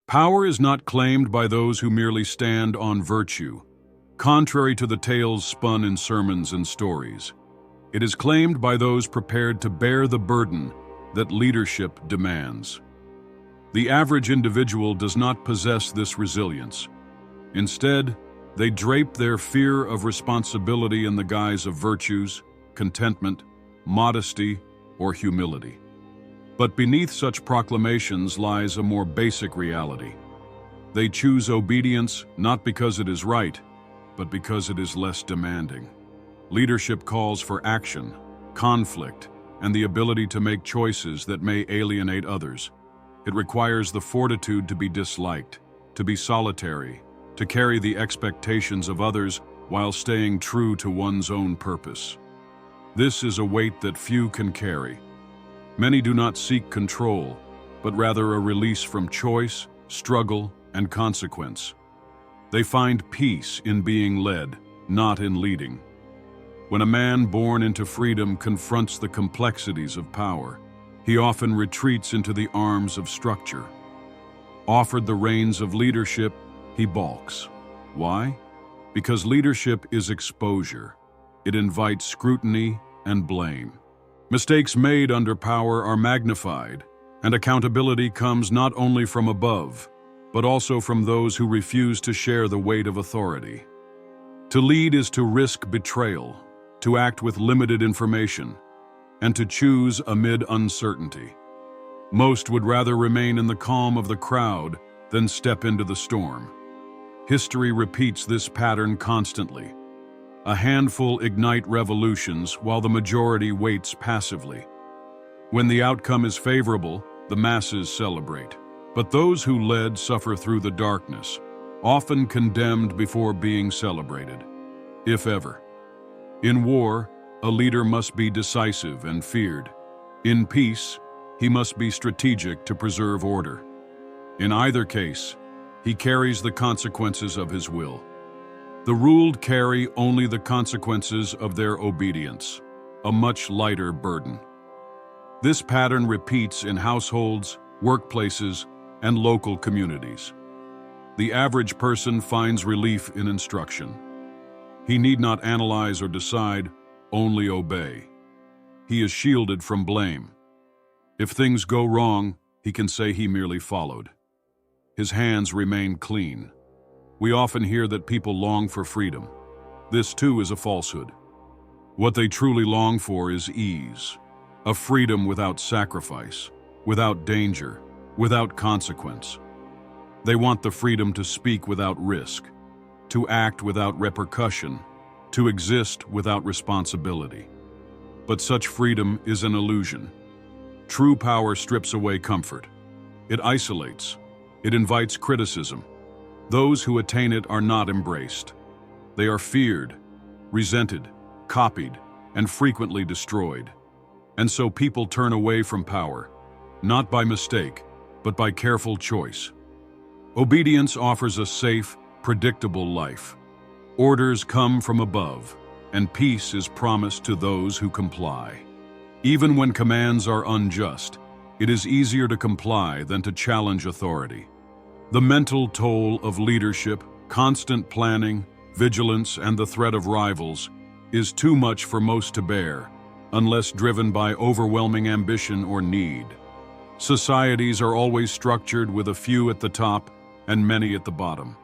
Power is not claimed by those who merely stand on virtue, contrary to the tales spun in sermons and stories. It is claimed by those prepared to bear the burden that leadership demands. The average individual does not possess this resilience. Instead, they drape their fear of responsibility in the guise of virtues, contentment, modesty, or humility. But beneath such proclamations lies a more basic reality. They choose obedience not because it is right, but because it is less demanding. Leadership calls for action, conflict, and the ability to make choices that may alienate others. It requires the fortitude to be disliked, to be solitary, to carry the expectations of others while staying true to one's own purpose. This is a weight that few can carry. Many do not seek control, but rather a release from choice, struggle, and consequence. They find peace in being led, not in leading. When a man born into freedom confronts the complexities of power, he often retreats into the arms of structure. Offered the reins of leadership, he balks. Why? Because leadership is exposure. It invites scrutiny and blame. Mistakes made under power are magnified, and accountability comes not only from above, but also from those who refuse to share the weight of authority. To lead is to risk betrayal, to act with limited information, and to choose amid uncertainty. Most would rather remain in the calm of the crowd than step into the storm. History repeats this pattern constantly. A handful ignite revolutions while the majority waits passively. When the outcome is favorable, the masses celebrate. But those who led suffer through the darkness, often condemned before being celebrated, if ever. In war, a leader must be decisive and feared. In peace, he must be strategic to preserve order. In either case, he carries the consequences of his will. The ruled carry only the consequences of their obedience, a much lighter burden. This pattern repeats in households, workplaces, and local communities. The average person finds relief in instruction. He need not analyze or decide, only obey. He is shielded from blame. If things go wrong, he can say he merely followed. His hands remain clean. We often hear that people long for freedom. This too is a falsehood. What they truly long for is ease, a freedom without sacrifice, without danger, without consequence. They want the freedom to speak without risk, to act without repercussion, to exist without responsibility. But such freedom is an illusion. True power strips away comfort. It isolates. It invites criticism. Those who attain it are not embraced. They are feared, resented, copied, and frequently destroyed. And so people turn away from power, not by mistake, but by careful choice. Obedience offers a safe, predictable life. Orders come from above, and peace is promised to those who comply. Even when commands are unjust, it is easier to comply than to challenge authority. The mental toll of leadership, constant planning, vigilance, and the threat of rivals is too much for most to bear, unless driven by overwhelming ambition or need. Societies are always structured with a few at the top and many at the bottom.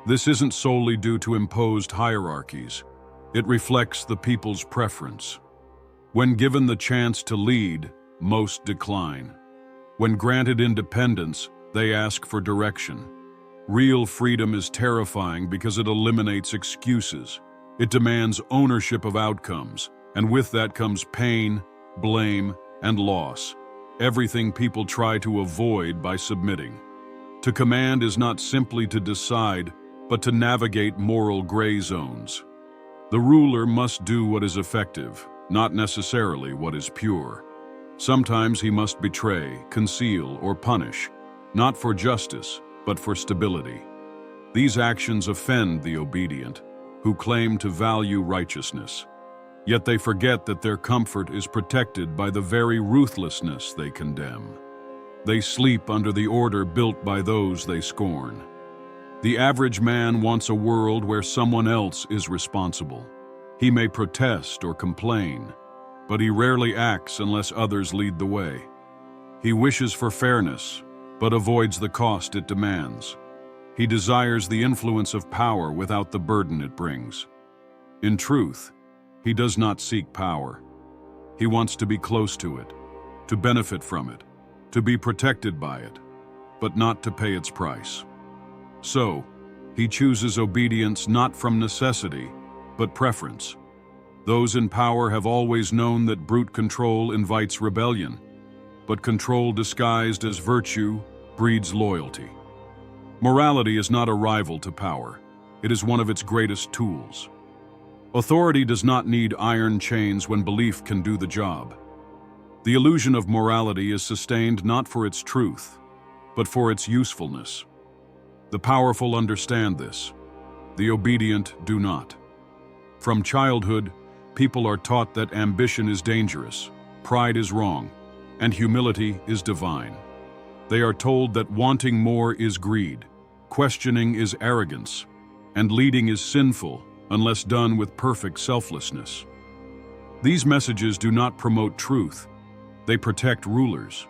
This isn't solely due to imposed hierarchies. It reflects the people's preference. When given the chance to lead, most decline. When granted independence, they ask for direction. Real freedom is terrifying because it eliminates excuses. It demands ownership of outcomes, and with that comes pain, blame, and loss. Everything people try to avoid by submitting. To command is not simply to decide, but to navigate moral gray zones. The ruler must do what is effective, not necessarily what is pure. Sometimes he must betray, conceal, or punish, not for justice, but for stability. These actions offend the obedient, who claim to value righteousness. Yet they forget that their comfort is protected by the very ruthlessness they condemn. They sleep under the order built by those they scorn. The average man wants a world where someone else is responsible. He may protest or complain, but he rarely acts unless others lead the way. He wishes for fairness, but avoids the cost it demands. He desires the influence of power without the burden it brings. In truth, he does not seek power. He wants to be close to it, to benefit from it, to be protected by it, but not to pay its price. So, he chooses obedience not from necessity, but preference. Those in power have always known that brute control invites rebellion, but control disguised as virtue breeds loyalty. Morality is not a rival to power. It is one of its greatest tools. Authority does not need iron chains when belief can do the job. The illusion of morality is sustained not for its truth, but for its usefulness. The powerful understand this. The obedient do not. From childhood, people are taught that ambition is dangerous, pride is wrong, and humility is divine. They are told that wanting more is greed, questioning is arrogance, and leading is sinful unless done with perfect selflessness. These messages do not promote truth, they protect rulers.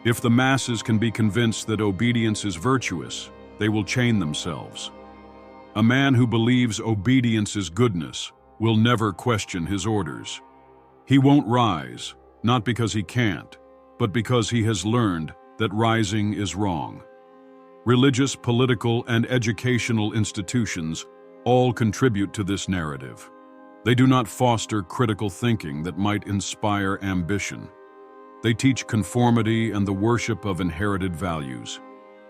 If the masses can be convinced that obedience is virtuous, they will chain themselves. A man who believes obedience is goodness will never question his orders. He won't rise, not because he can't, but because he has learned that rising is wrong. Religious, political, and educational institutions all contribute to this narrative. They do not foster critical thinking that might inspire ambition. They teach conformity and the worship of inherited values.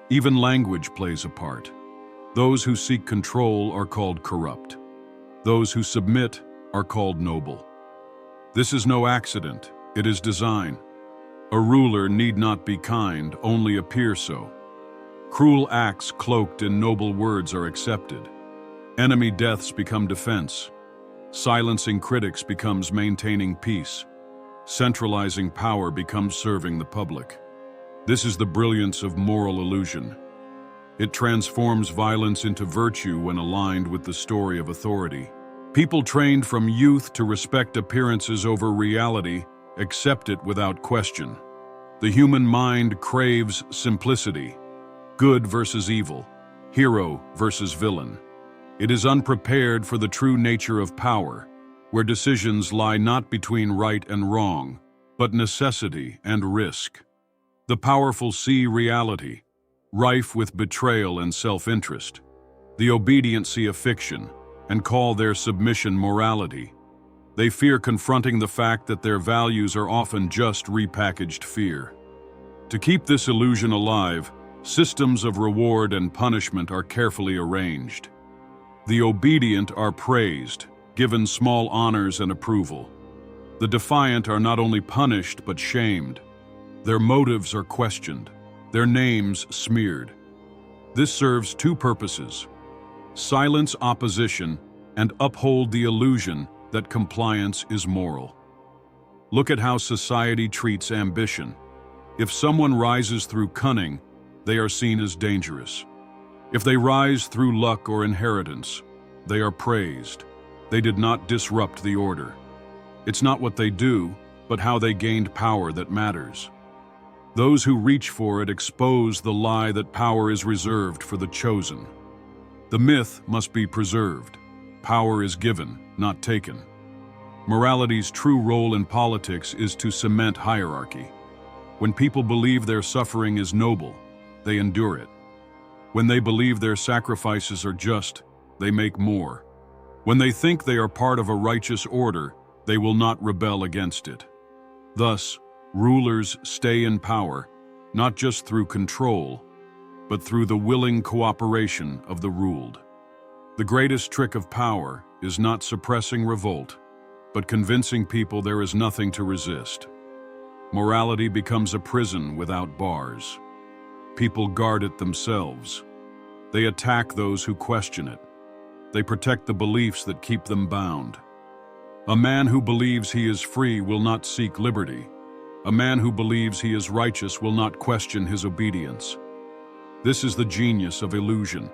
Even language plays a part. Those who seek control are called corrupt. Those who submit are called noble. This is no accident, it is design. A ruler need not be kind, only appear so. Cruel acts cloaked in noble words are accepted. Enemy deaths become defense. Silencing critics becomes maintaining peace. Centralizing power becomes serving the public. This is the brilliance of moral illusion. It transforms violence into virtue when aligned with the story of authority. People trained from youth to respect appearances over reality accept it without question. The human mind craves simplicity, good versus evil, hero versus villain. It is unprepared for the true nature of power, where decisions lie not between right and wrong, but necessity and risk. The powerful see reality, rife with betrayal and self-interest. The obedient see a fiction, and call their submission morality. They fear confronting the fact that their values are often just repackaged fear. To keep this illusion alive, systems of reward and punishment are carefully arranged. The obedient are praised, given small honors and approval. The defiant are not only punished but shamed. Their motives are questioned, their names smeared. This serves two purposes: silence opposition and uphold the illusion that compliance is moral. Look at how society treats ambition. If someone rises through cunning, they are seen as dangerous. If they rise through luck or inheritance, they are praised. They did not disrupt the order. It's not what they do, but how they gained power that matters. Those who reach for it expose the lie that power is reserved for the chosen. The myth must be preserved. Power is given, not taken. Morality's true role in politics is to cement hierarchy. When people believe their suffering is noble, they endure it. When they believe their sacrifices are just, they make more. When they think they are part of a righteous order, they will not rebel against it. Thus, rulers stay in power, not just through control, but through the willing cooperation of the ruled. The greatest trick of power is not suppressing revolt, but convincing people there is nothing to resist. Morality becomes a prison without bars. People guard it themselves. They attack those who question it. They protect the beliefs that keep them bound. A man who believes he is free will not seek liberty. A man who believes he is righteous will not question his obedience. This is the genius of illusion.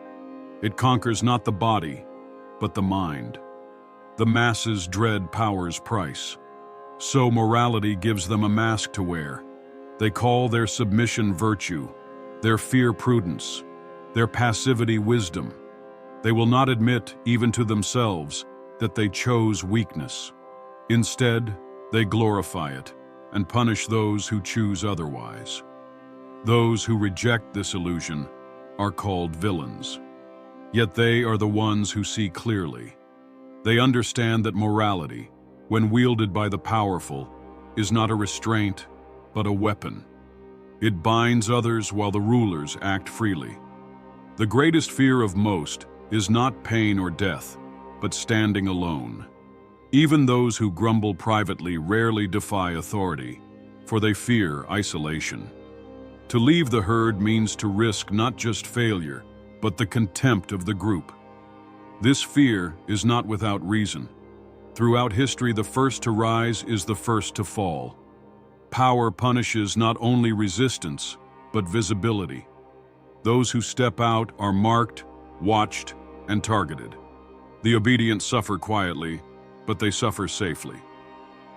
It conquers not the body, but the mind. The masses dread power's price. So morality gives them a mask to wear. They call their submission virtue, their fear prudence, their passivity wisdom. They will not admit, even to themselves, that they chose weakness. Instead, they glorify it and punish those who choose otherwise. Those who reject this illusion are called villains. Yet they are the ones who see clearly. They understand that morality, when wielded by the powerful, is not a restraint, but a weapon. It binds others while the rulers act freely. The greatest fear of most is not pain or death, but standing alone. Even those who grumble privately rarely defy authority, for they fear isolation. To leave the herd means to risk not just failure, but the contempt of the group. This fear is not without reason. Throughout history, the first to rise is the first to fall. Power punishes not only resistance, but visibility. Those who step out are marked, watched, and targeted. The obedient suffer quietly, but they suffer safely.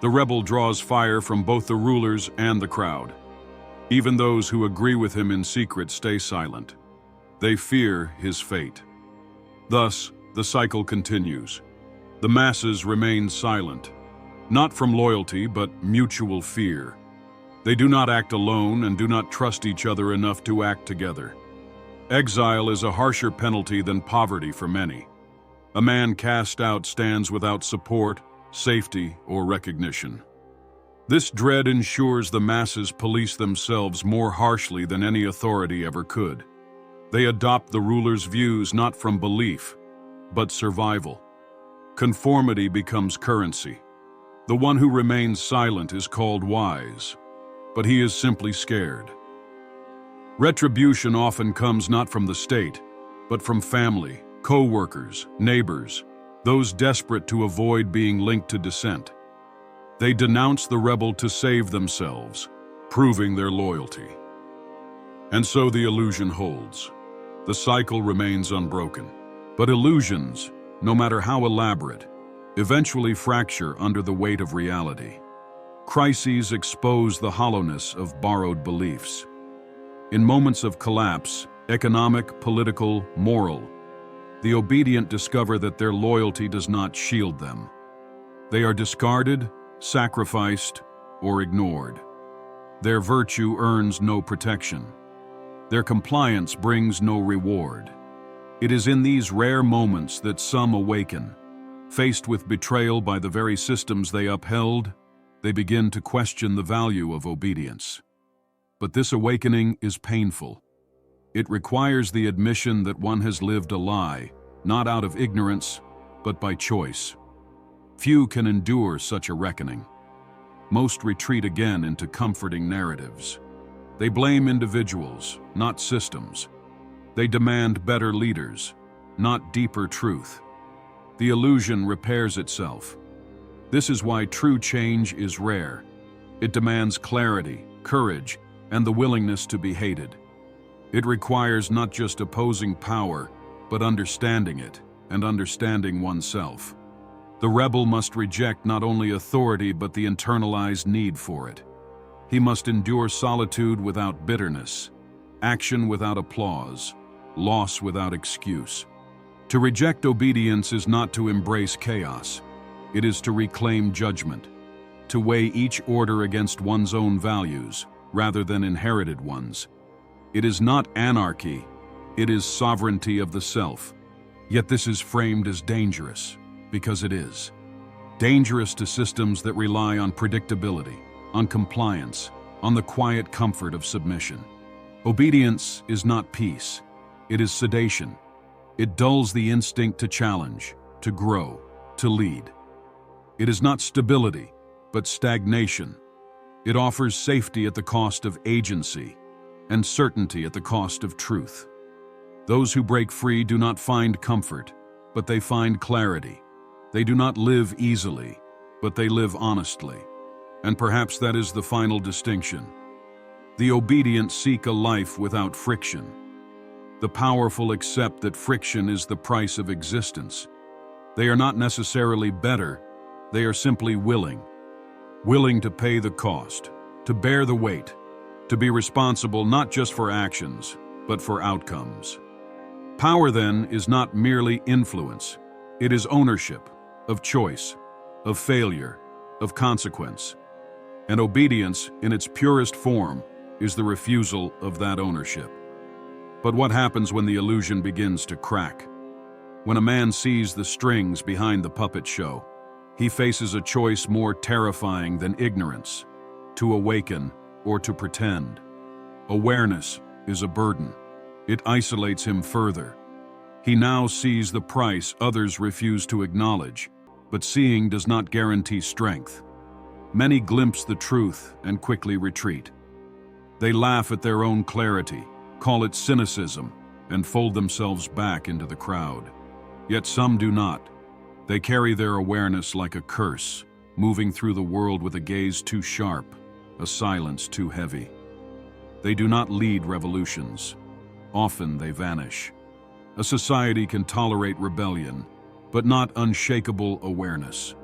The rebel draws fire from both the rulers and the crowd. Even those who agree with him in secret stay silent. They fear his fate. Thus, the cycle continues. The masses remain silent, not from loyalty, but mutual fear. They do not act alone and do not trust each other enough to act together. Exile is a harsher penalty than poverty for many. A man cast out stands without support, safety, or recognition. This dread ensures the masses police themselves more harshly than any authority ever could. They adopt the ruler's views not from belief, but survival. Conformity becomes currency. The one who remains silent is called wise, but he is simply scared. Retribution often comes not from the state, but from family, co-workers, neighbors, those desperate to avoid being linked to dissent. They denounce the rebel to save themselves, proving their loyalty. And so the illusion holds. The cycle remains unbroken. But illusions, no matter how elaborate, eventually fracture under the weight of reality. Crises expose the hollowness of borrowed beliefs. In moments of collapse, economic, political, moral, the obedient discover that their loyalty does not shield them. They are discarded, sacrificed, or ignored. Their virtue earns no protection. Their compliance brings no reward. It is in these rare moments that some awaken. Faced with betrayal by the very systems they upheld, they begin to question the value of obedience. But this awakening is painful. It requires the admission that one has lived a lie, not out of ignorance, but by choice. Few can endure such a reckoning. Most retreat again into comforting narratives. They blame individuals, not systems. They demand better leaders, not deeper truth. The illusion repairs itself. This is why true change is rare. It demands clarity, courage, and the willingness to be hated. It requires not just opposing power, but understanding it and understanding oneself. The rebel must reject not only authority but the internalized need for it. He must endure solitude without bitterness, action without applause, loss without excuse. To reject obedience is not to embrace chaos. It is to reclaim judgment, to weigh each order against one's own values rather than inherited ones. It is not anarchy, it is sovereignty of the self. Yet this is framed as dangerous, because it is. Dangerous to systems that rely on predictability, on compliance, on the quiet comfort of submission. Obedience is not peace, it is sedation. It dulls the instinct to challenge, to grow, to lead. It is not stability, but stagnation. It offers safety at the cost of agency, and certainty at the cost of truth. Those who break free do not find comfort, but they find clarity. They do not live easily, but they live honestly. And perhaps that is the final distinction. The obedient seek a life without friction. The powerful accept that friction is the price of existence. They are not necessarily better, they are simply willing. Willing to pay the cost, to bear the weight, to be responsible not just for actions, but for outcomes. Power, then, is not merely influence. It is ownership of choice, of failure, of consequence. And obedience, in its purest form, is the refusal of that ownership. But what happens when the illusion begins to crack? When a man sees the strings behind the puppet show, he faces a choice more terrifying than ignorance: to awaken or to pretend. Awareness is a burden. It isolates him further. He now sees the price others refuse to acknowledge, but seeing does not guarantee strength. Many glimpse the truth and quickly retreat. They laugh at their own clarity, call it cynicism, and fold themselves back into the crowd. Yet some do not. They carry their awareness like a curse, moving through the world with a gaze too sharp, a silence too heavy. They do not lead revolutions. Often they vanish. A society can tolerate rebellion, but not unshakable awareness.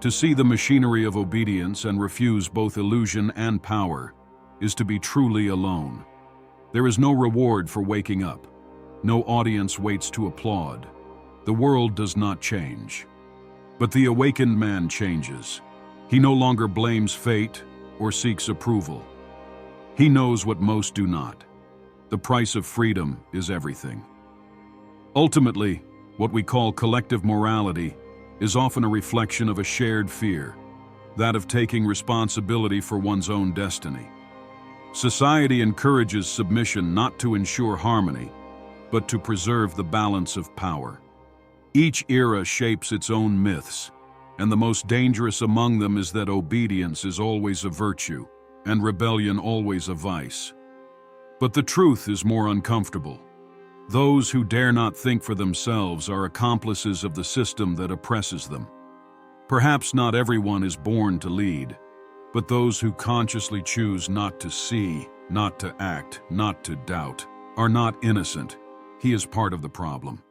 To see the machinery of obedience and refuse both illusion and power is to be truly alone. There is no reward for waking up. No audience waits to applaud. The world does not change. But the awakened man changes. He no longer blames fate or seeks approval. He knows what most do not. The price of freedom is everything. Ultimately, what we call collective morality is often a reflection of a shared fear, that of taking responsibility for one's own destiny. Society encourages submission not to ensure harmony, but to preserve the balance of power. Each era shapes its own myths, and the most dangerous among them is that obedience is always a virtue, and rebellion always a vice. But the truth is more uncomfortable. Those who dare not think for themselves are accomplices of the system that oppresses them. Perhaps not everyone is born to lead, but those who consciously choose not to see, not to act, not to doubt, are not innocent. He is part of the problem.